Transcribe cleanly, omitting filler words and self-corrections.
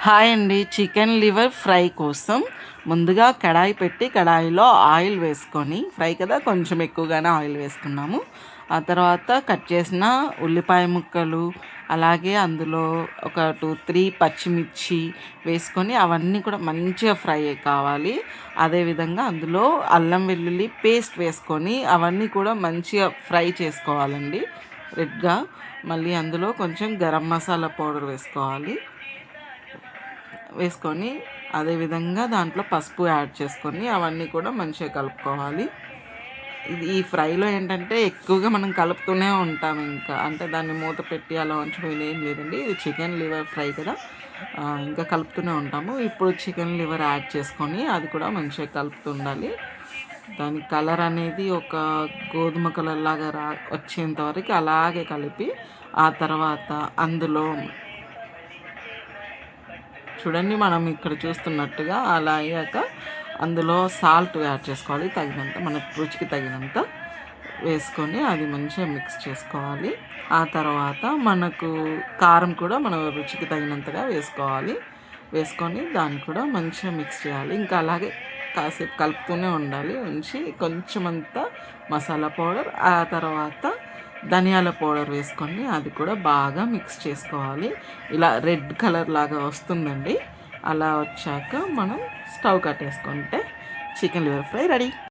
Hi అండి. Chicken liver fry కోసం ముందుగా కడాయి పెట్టి కడాయిలో ఆయిల్ వేసుకొని, ఫ్రై కదా కొంచెం ఎక్కువగానే ఆయిల్ వేసుకున్నాము. ఆ తర్వాత కట్ చేసిన ఉల్లిపాయ ముక్కలు, అలాగే అందులో ఒక 2, 3 పచ్చిమిర్చి వేసుకొని అవన్నీ కూడా మంచిగా ఫ్రై కావాలి. అదేవిధంగా అందులో అల్లం వెల్లుల్లి పేస్ట్ వేసుకొని అవన్నీ కూడా మంచిగా ఫ్రై చేసుకోవాలండి రెడ్గా. మళ్ళీ అందులో కొంచెం గరం మసాలా పౌడర్ వేసుకొని అదేవిధంగా దాంట్లో పసుపు యాడ్ చేసుకొని అవన్నీ కూడా మంచిగా కలుపుకోవాలి. ఈ ఫ్రైలో ఏంటంటే ఎక్కువగా మనం కలుపుతూనే ఉంటాం. ఇంకా అంటే దాన్ని మూత పెట్టి అలా ఉంచడం ఏం లేదండి. ఇది చికెన్ లివర్ ఫ్రై కదా, ఇంకా కలుపుతూనే ఉంటాము. ఇప్పుడు చికెన్ లివర్ యాడ్ చేసుకొని అది కూడా మంచిగా కలుపుతుండాలి. దాని కలర్ అనేది ఒక గోధుమ కలర్ లాగా వచ్చేంత వరకు అలాగే కలిపి, ఆ తర్వాత అందులో చూడండి మనం ఇక్కడ చూస్తున్నట్టుగా అలా అయ్యాక అందులో సాల్ట్ యాడ్ చేసుకోవాలి. తగినంత, మన రుచికి తగినంత వేసుకొని అది మంచిగా మిక్స్ చేసుకోవాలి. ఆ తర్వాత మనకు కారం కూడా మన రుచికి తగినంతగా వేసుకొని దాన్ని కూడా మంచిగా మిక్స్ చేయాలి. ఇంకా అలాగే కాసేపు కలుపుతూనే ఉండాలి. ఉంచి కొంచెం అంతా మసాలా పౌడర్, ఆ తర్వాత ధనియాల పౌడర్ వేసుకొని అది కూడా బాగా మిక్స్ చేసుకోవాలి. ఇలా రెడ్ కలర్ లాగా వస్తుందండి. అలా వచ్చాక మనం స్టవ్ కట్టేసుకుంటే చికెన్ లివర్ ఫ్రై రెడీ.